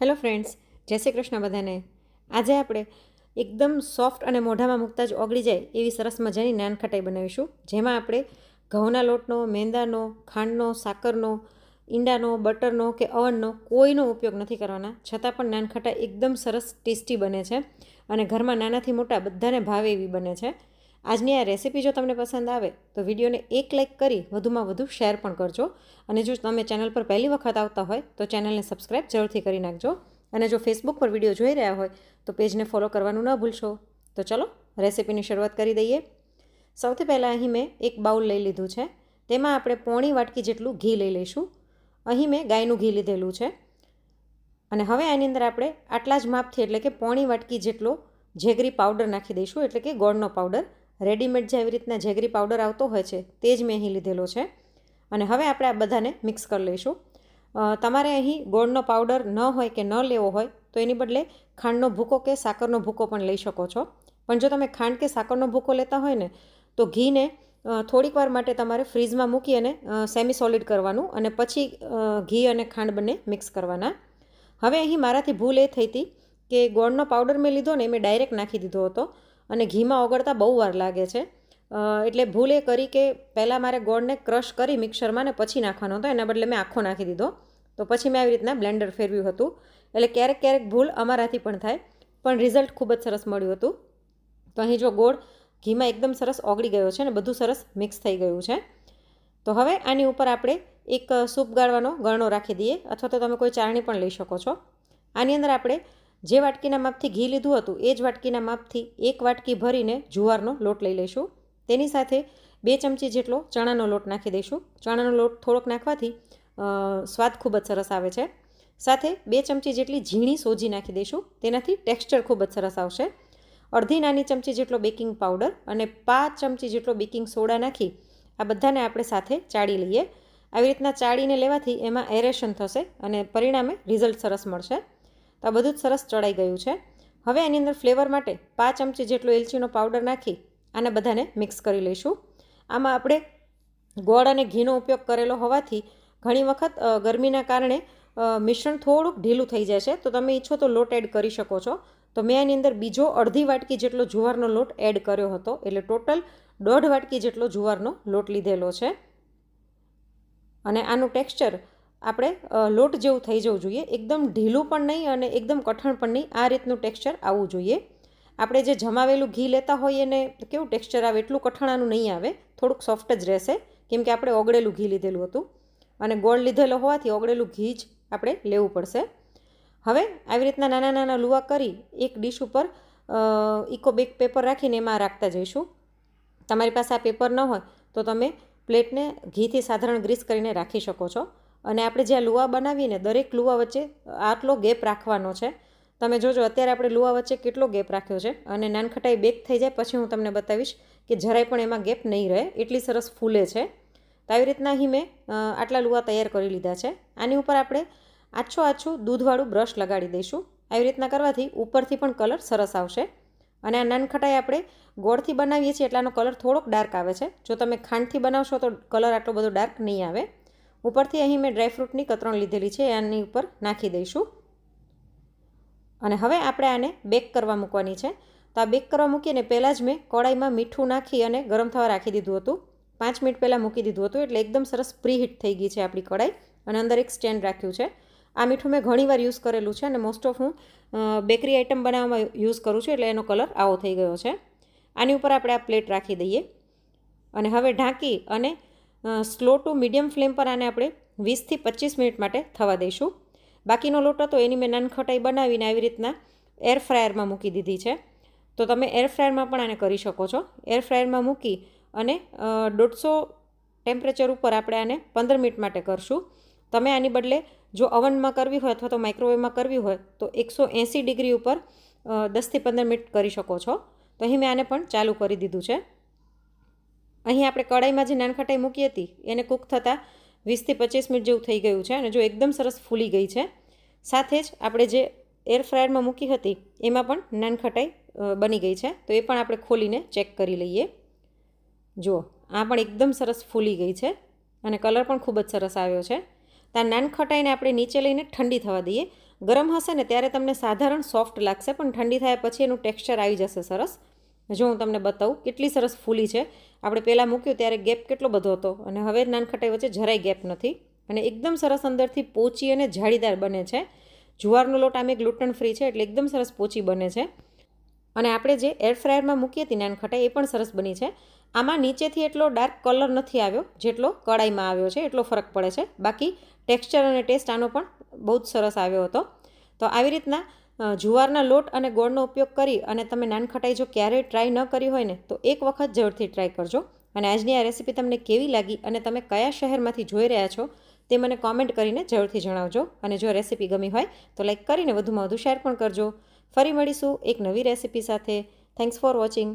Hello friends, જય શ્રી કૃષ્ણ બધાને. આજે આપણે એકદમ સોફ્ટ અને મોઢામાં મૂકતા જ ઓગળી જાય એવી સરસ મજાની નાનખટાઈ બનાવીશું, જેમાં આપણે ઘઉંના લોટનો, મેંદાનો, ખાંડનો, સાકરનો, ઈંડાનો, બટરનો કે અવનનો કોઈનો ઉપયોગ નથી કરવાના, છતાં પણ નાનખટાઈ એકદમ સરસ ટેસ્ટી બને છે અને ઘરમાં નાનાથી મોટા બધાને ભાવે એવી બને છે. આજની આ રેસીપી જો તમને પસંદ આવે તો વિડીયોને એક લાઇક કરી વધુમાં વધુ શેર પણ કરજો. અને જો તમે ચેનલ પર પહેલી વખત આવતા હોય તો ચેનલને સબસ્ક્રાઈબ જરૂરથી કરી નાખજો. અને જો ફેસબુક પર વિડીયો જોઈ રહ્યા હોય તો પેજને ફોલો કરવાનું ન ભૂલશો. તો ચલો રેસીપીની શરૂઆત કરી દઈએ. સૌથી પહેલાં અહીં મેં એક બાઉલ લઈ લીધું છે. તેમાં આપણે પોણી વાટકી જેટલું ઘી લઈ લઈશું. અહીં મેં ગાયનું ઘી લીધેલું છે. અને હવે આની અંદર આપણે આટલા જ માપથી એટલે કે પોણી વાટકી જેટલો જેગરી પાવડર નાખી દઈશું, એટલે કે ગોળનો પાવડર. રેડીમેડ જે આવી રીતના જેગરી પાવડર આવતો હોય છે તે જ મેં અહીં લીધેલો છે. અને હવે આપણે આ બધાને મિક્સ કરી લઈશું. તમારે અહીં ગોળનો પાવડર ન હોય કે ન લેવો હોય તો એની બદલે ખાંડનો ભૂકો કે સાકરનો ભૂકો પણ લઈ શકો છો. પણ જો તમે ખાંડ કે સાકરનો ભૂકો લેતા હોય ને તો ઘીને થોડીક વાર માટે તમારે ફ્રીઝમાં મૂકી અને સેમી સોલિડ કરવાનું અને પછી ઘી અને ખાંડ બંને મિક્સ કરવાના. હવે અહીં મારાથી ભૂલ એ થઈ હતી કે ગોળનો પાવડર મેં લીધો ને મેં ડાયરેક્ટ નાખી દીધો હતો અને ઘીમાં ઓગળતા બહુ વાર લાગે છે. એટલે ભૂલ એ કરી કે પહેલાં મારે ગોળને ક્રશ કરી મિક્સરમાં ને પછી નાખવાનો હતો, એના બદલે મેં આખો નાખી દીધો. તો પછી મેં આવી રીતના બ્લેન્ડર ફેરવ્યું હતું. એટલે ક્યારેક ક્યારેક ભૂલ અમારાથી પણ થાય, પણ રિઝલ્ટ ખૂબ જ સરસ મળ્યું હતું. તો અહીં જો ગોળ ઘીમાં એકદમ સરસ ઓગળી ગયો છે અને બધું સરસ મિક્સ થઈ ગયું છે. તો હવે આની ઉપર આપણે એક સૂપ ગાળવાનો ગરણો રાખી દઈએ, અથવા તો તમે કોઈ ચાળણી પણ લઈ શકો છો. આની અંદર આપણે જે વાટકીના માપથી ઘી લીધું હતું એ જ વાટકીના માપથી એક વાટકી ભરીને જુવારનો લોટ લઈ લઈશું. તેની સાથે 2 ચમચી જેટલો ચણાનો લોટ નાખી દઈશું. ચણાનો લોટ થોડોક નાખવાથી સ્વાદ ખૂબ જ સરસ આવે છે. સાથે 2 ચમચી જેટલી ઝીણી સોજી નાખી દઈશું, તેનાથી ટેક્સચર ખૂબ જ સરસ આવશે. અડધી નાની ચમચી જેટલો બેકિંગ પાવડર અને 5 ચમચી જેટલો બેકિંગ સોડા નાખી આ બધાને આપણે સાથે ચાળી લઈએ. આવી રીતના ચાળીને લેવાથી એમાં એરેશન થશે અને પરિણામે રિઝલ્ટ સરસ મળશે. તો આ બધું જ સરસ ચડાઈ ગયું છે. હવે આની અંદર ફ્લેવર માટે 5 ચમચી જેટલો એલચીનો પાવડર નાખી આને બધાને મિક્સ કરી લઈશું. આમાં આપણે ગોળ અને ઘીનો ઉપયોગ કરેલો હોવાથી ઘણી વખત ગરમીના કારણે મિશ્રણ થોડુંક ઢીલું થઈ જાય છે, તો તમે ઈચ્છો તો લોટ એડ કરી શકો છો. તો મેં આની અંદર બીજો અડધી વાટકી જેટલો જુવારનો લોટ એડ કર્યો હતો, એટલે ટોટલ 1.5 વાટકી જેટલો જુવારનો લોટ લીધેલો છે. અને આનું ટેક્સચર આપણે લોટ જેવું થઈ જવું જોઈએ, એકદમ ઢીલું પણ નહીં અને એકદમ કઠણ પણ નહીં, આ રીતનું ટેક્સચર આવવું જોઈએ. આપણે જે જમાવેલું ઘી લેતા હોઈએ ને કેવું ટેક્સચર આવે એટલું કઠણાનું નહીં આવે, થોડુંક સોફ્ટ જ રહેશે, કેમ કે આપણે ઓગળેલું ઘી લીધેલું હતું અને ગોળ લીધેલો હોવાથી ઓગળેલું ઘી જ આપણે લેવું પડશે. હવે આવી રીતના નાના નાના લુવા કરી એક ડીશ ઉપર ઇકો બેક પેપર રાખીને એમાં રાખતા જઈશું. તમારી પાસે આ પેપર ન હોય તો તમે પ્લેટને ઘીથી સાધારણ ગ્રીસ કરીને રાખી શકો છો. અને આપણે જે આ લુવા બનાવીને દરેક લુવા વચ્ચે આટલો ગેપ રાખવાનો છે. તમે જોજો અત્યારે આપણે લુવા વચ્ચે કેટલો ગેપ રાખ્યો છે, અને નાનખટાઈ બેક થઈ જાય પછી હું તમને બતાવીશ કે જરાય પણ એમાં ગેપ નહીં રહે, એટલી સરસ ફૂલે છે. તો આવી રીતના અહીં મેં આટલા લુવા તૈયાર કરી લીધા છે. આની ઉપર આપણે આછું દૂધવાળું બ્રશ લગાડી દઈશું. આવી રીતના કરવાથી ઉપરથી પણ કલર સરસ આવશે. અને આ નાનખટાઈ આપણે ગોળથી બનાવીએ છીએ એટલાનો કલર થોડોક ડાર્ક આવે છે. જો તમે ખાંડથી બનાવશો તો કલર આટલો બધો ડાર્ક નહીં આવે. ઉપરથી અહીં મેં ડ્રાયફ્રૂટની કતરણ લીધેલી છે, આની ઉપર નાખી દઈશું. અને હવે આપણે આને બેક કરવા મૂકવાની છે. તો આ બેક કરવા મૂકીને પહેલાં જ મેં કઢાઈમાં મીઠું નાખી અને ગરમ થવા રાખી દીધું હતું. 5 મિનિટ પહેલાં મૂકી દીધું હતું, એટલે એકદમ સરસ પ્રીહીટ થઈ ગઈ છે આપણી કઢાઈ. અને અંદર એક સ્ટેન્ડ રાખ્યું છે. આ મીઠું મેં ઘણીવાર યુઝ કરેલું છે અને મોસ્ટ ઓફ હું બેકરી આઇટમ બનાવવામાં યુઝ કરું છું, એટલે એનો કલર આવો થઈ ગયો છે. આની ઉપર આપણે આ પ્લેટ રાખી દઈએ અને હવે ઢાંકી અને સ્લો ટુ મીડિયમ ફ્લેમ પર આને આપણે 20થી 25 મિનિટ માટે થવા દઈશું. બાકીનો લોટ હતો એની મેં નાનખટાઈ બનાવીને આવી રીતના એર ફ્રાયરમાં મૂકી દીધી છે. તો તમે એર ફ્રાયરમાં પણ આને કરી શકો છો. એર ફ્રાયરમાં મૂકી અને 150 ટેમ્પરેચર ઉપર આપણે આને 15 મિનિટ માટે કરશું. તમે આની બદલે જો ઓવનમાં કરવી હોય અથવા તો માઇક્રોવેવમાં કરવી હોય તો 180 ડિગ્રી ઉપર 10થી 15 મિનિટ કરી શકો છો. તો અહીં મેં આને પણ ચાલુ કરી દીધું છે. અહીં આપણે કઢાઈમાં જે નાનખટાઈ મૂકી હતી એને કૂક થતાં 20થી 25 મિનિટ જેવું થઈ ગયું છે અને જો એકદમ સરસ ફૂલી ગઈ છે. સાથે જ આપણે જે એર ફ્રાયરમાં મૂકી હતી એમાં પણ નાનખટાઈ બની ગઈ છે. તો એ પણ આપણે ખોલીને ચેક કરી લઈએ. જુઓ, આ પણ એકદમ સરસ ફૂલી ગઈ છે અને કલર પણ ખૂબ જ સરસ આવ્યો છે. તો આ નાનખટાઈને આપણે નીચે લઈને ઠંડી થવા દઈએ. ગરમ હશે ને ત્યારે તમને સાધારણ સોફ્ટ લાગશે, પણ ઠંડી થયા પછી એનું ટેક્સચર આવી જશે સરસ. જો હું તમને બતાવું કેટલી સરસ ફૂલી છે. આપણે પહેલાં મૂક્યું ત્યારે ગેપ કેટલો બધો હતો અને હવે નાનખટાઈ વચ્ચે જરાય ગેપ નથી અને એકદમ સરસ અંદરથી પોચી અને જાળીદાર બને છે. જુવારનો લોટ આમે ગ્લુટન ફ્રી છે એટલે એકદમ સરસ પોચી બને છે. અને આપણે જે એર ફ્રાયરમાં મૂકી હતી નાનખટાઈ એ પણ સરસ બની છે. આમાં નીચેથી એટલો ડાર્ક કલર નથી આવ્યો જેટલો કડાઈમાં આવ્યો છે, એટલો ફરક પડે છે. બાકી ટેક્સચર અને ટેસ્ટ આનો પણ બહુ જ સરસ આવ્યો હતો. તો આવી રીતના જુવારના લોટ અને ગોળનો ઉપયોગ કરી અને તમે નાનખટાઈ જો ક્યારેય ટ્રાય ન કરી હોય ને તો એક વખત જરૂરથી ટ્રાય કરજો. અને આજની આ રેસીપી તમને કેવી લાગી અને તમે કયા શહેરમાંથી જોઈ રહ્યા છો તે મને કોમેન્ટ કરીને જરૂરથી જણાવજો. અને જો રેસીપી ગમી હોય તો લાઈક કરીને વધુમાં વધુ શેર પણ કરજો. ફરી મળીશું એક નવી રેસીપી સાથે. Thanks for watching.